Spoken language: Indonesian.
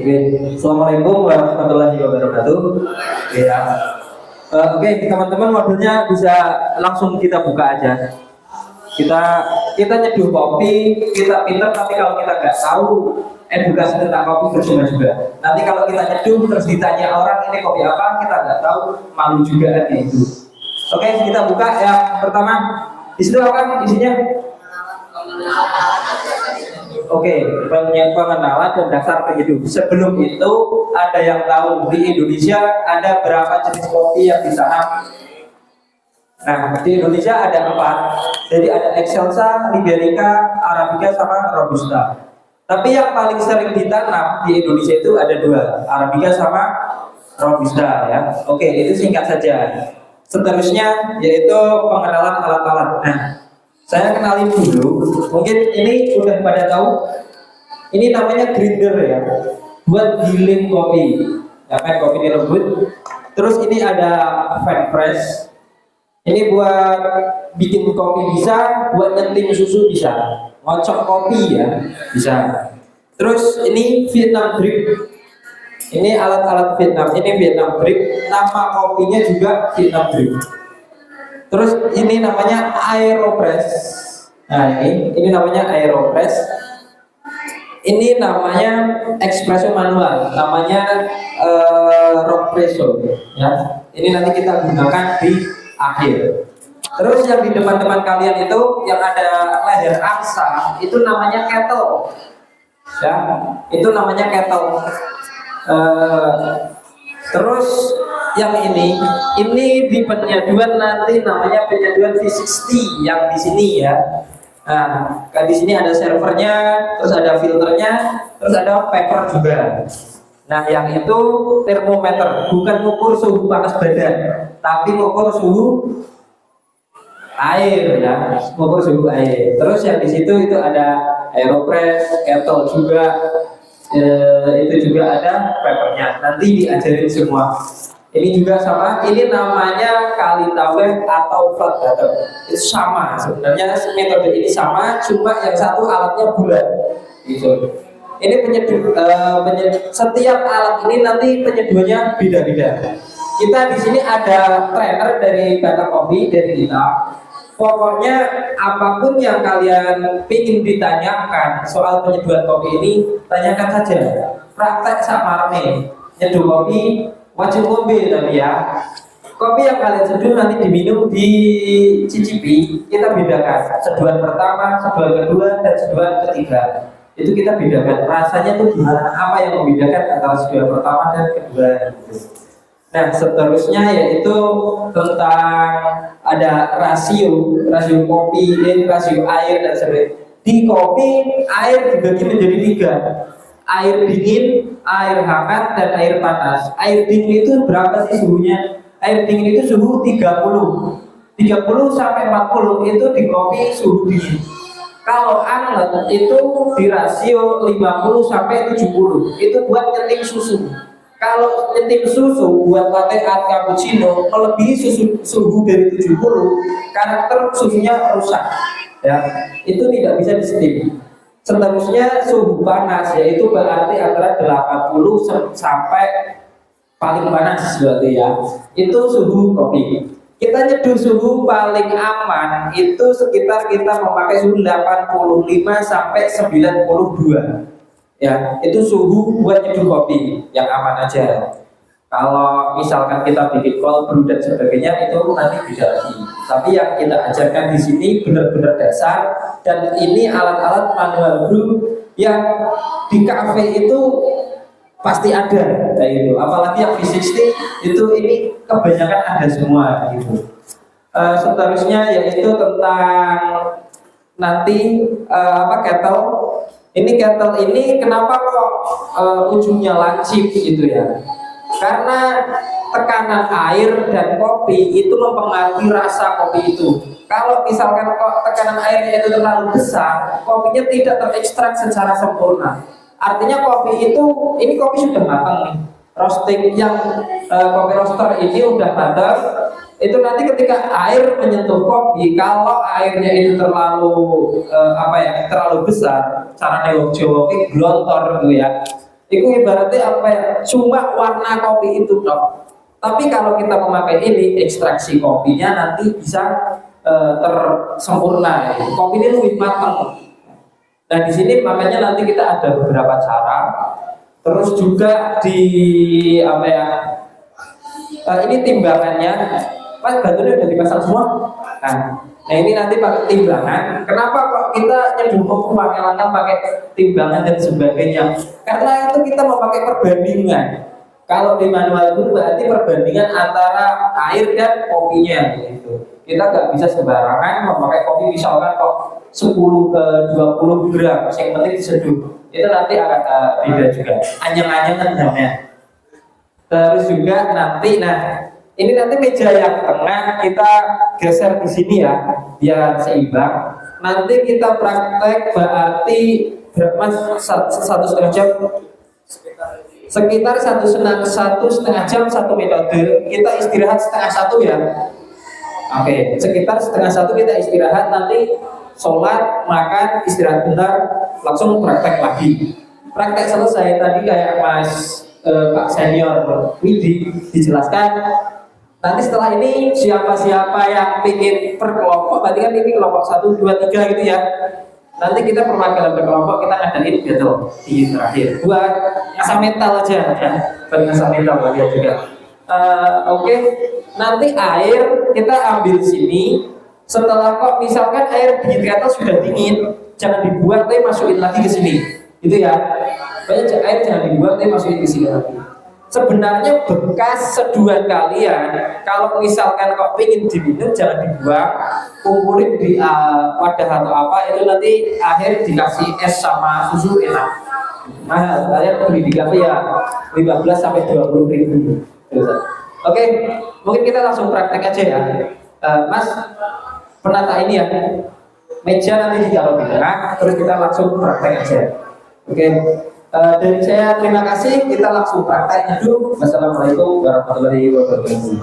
Oke, Assalamualaikum warahmatullahi wabarakatuh. Ya, oke, teman-teman modulnya bisa langsung kita buka aja. Kita nyeduh kopi, kita pinter, tapi kalau kita nggak tahu edukasi tentang kopi percuma juga. Nanti kalau kita nyeduh terus ditanya orang ini kopi apa, kita nggak tahu, malu juga kan itu. Oke, kita buka yang pertama. Di situ apa isinya? Oke, pengenalan dan dasar penyeduh. Sebelum itu ada yang tahu di Indonesia ada berapa jenis kopi yang ditanam? Nah, di Indonesia ada 4. Jadi ada Excelsa, Liberica, Arabica, sama Robusta. Tapi yang paling sering ditanam di Indonesia itu ada 2, Arabica sama Robusta ya. Oke, itu singkat saja. Seterusnya yaitu pengenalan alat-alat. Nah, saya kenalin dulu. Mungkin ini udah pada tahu. Ini namanya grinder ya, buat giling kopi. Ya kan, kopi direbut. Terus ini ada fan press. Ini buat bikin kopi bisa, buat nyetim susu bisa, ngocok kopi ya bisa. Terus ini Vietnam drip. Ini alat-alat Vietnam. Ini Vietnam drip. Nama kopinya juga Vietnam drip. Terus ini namanya Aeropress. Nah ini namanya Aeropress. Ini namanya espresso manual. Namanya Rockpresso. Ya. Ini nanti kita gunakan di akhir. Terus yang di depan-depan kalian itu yang ada leher angsa itu namanya kettle. Ya, itu namanya kettle. Terus yang ini di penyaduan nanti namanya penyaduan V60 yang di sini ya. Nah, di sini ada servernya, terus ada filternya, terus ada paper juga. Nah, yang itu termometer, bukan mengukur suhu panas badan, tapi mengukur suhu air ya, mengukur suhu air. Terus yang di situ itu ada Aeropress, kettle juga, itu juga ada papernya. Nanti diajarin semua. Ini juga sama. Ini namanya Kalitaweh atau flat bottom. Itu sama sebenarnya, metode ini sama, cuma yang satu alatnya bulat. Gitu. Ini penyeduh, setiap alat ini nanti penyeduhnya beda-beda. Kita di sini ada trainer dari Kata Kopi dari kita. Pokoknya apapun yang kalian ingin ditanyakan soal penyeduhan kopi ini, tanyakan saja. Praktek sama rame. Nyeduh kopi wajib ngombe tapi ya. Kopi yang kalian seduh nanti diminum, dicicipi, kita bedakan seduhan pertama, seduhan kedua, dan seduhan ketiga. Itu kita bedakan rasanya tuh gimana, apa yang membedakan antara seduhan pertama dan kedua. Nah, seterusnya yaitu tentang ada rasio kopi, rasio air dan sebagainya. Di kopi air dibagi menjadi 3, air dingin, air hangat, dan air panas. Air dingin itu berapa sih suhunya? Air dingin itu suhu 30 sampai 40 itu di kopi suhu dingin. Kalau anget itu di rasio 50 sampai 70 itu buat nyetim susu. Kalau nyetim susu buat latte art cappuccino melebihi suhu dari 70, karakter susunya rusak. Ya, itu tidak bisa disetim. Seterusnya suhu panas yaitu berarti antara 80 sampai paling panas berarti ya. Itu suhu kopi. Kita nyeduh suhu paling aman itu sekitar kita memakai suhu 85 sampai 92. Ya, itu suhu buat nyeduh kopi yang aman aja. Kalau misalkan kita bikin cold brew dan sebagainya itu nanti beda lagi. Tapi yang kita ajarkan di sini benar-benar dasar, dan ini alat-alat manual brew yang di cafe itu pasti ada kayak gitu. Apalagi yang V60 itu ini kebanyakan ada semua gitu. Seterusnya yaitu tentang nanti kettle. Ini kettle ini kenapa kok ujungnya lancip gitu ya? Karena tekanan air dan kopi itu mempengaruhi rasa kopi itu. Kalau misalkan kok tekanan airnya itu terlalu besar, kopinya tidak terekstrak secara sempurna. Artinya kopi itu, ini kopi sudah matang nih, roasting yang kopi roaster ini udah matang. Itu nanti ketika air menyentuh kopi, kalau airnya itu terlalu terlalu besar, cara neok Jawa glontor gitu ya. Itu ibaratnya apa ya? Cuma warna kopi itu dok. Tapi kalau kita memakai ini ekstraksi kopinya nanti bisa tersempurna. Kopi ini lebih matang. Nah di sini makanya nanti kita ada beberapa cara. Terus juga di apa ya? Ini timbangannya. Mas batunya udah dipasang semua. Nah ini nanti pakai timbangan. Kenapa kok kita nyeduluk pakai langkah pakai timbangan dan sebagainya? Karena itu kita memakai perbandingan. Kalau di manual itu berarti perbandingan antara air dan kopinya gitu. Kita nggak bisa sembarangan memakai kopi misalkan kok 10 ke 20 gram, yang penting diseduh. Itu nanti akan beda juga. Anyang-anyangan namanya. Terus juga nanti, nah ini nanti meja yang tengah kita geser di sini ya, biar seimbang. Nanti kita praktek berarti berapa? 1,5 jam. Sekitar satu setengah jam satu metode. Kita istirahat setengah satu ya. Oke, sekitar setengah satu kita istirahat, nanti sholat, makan, istirahat bentar, langsung praktek lagi. Praktek selesai tadi kayak Pak Senior Widi dijelaskan. Nanti setelah ini siapa-siapa yang ingin per kelompok, berarti kan ini kelompok 1, 2, 3 gitu ya. Nanti kita perwakilan berkelompok kita ngadain battle di terakhir buat asam mental aja ya, buat asam mental dia juga. Oke. Nanti air kita ambil sini. Setelah kok misalkan air di ketel sudah dingin, jangan dibuat tapi masukin lagi ke sini, gitu ya. Pokoknya air jangan dibuat tapi masukin ke sini lagi. Sebenarnya bekas seduhan kalian, kalau misalkan kok ingin diminum jangan dibuang, kumpulin di wadah atau apa, itu nanti akhir dikasih es sama susu enak. Nah, kalian beli di kafe ya 15 sampai 20 ribu. Oke, mungkin kita langsung praktek aja ya. Mas, penata ini ya, meja nanti ditaruh di tengah, terus kita langsung praktek aja. Oke. Dari saya terima kasih, kita langsung prakteknya dulu. Wassalamualaikum warahmatullahi wabarakatuh.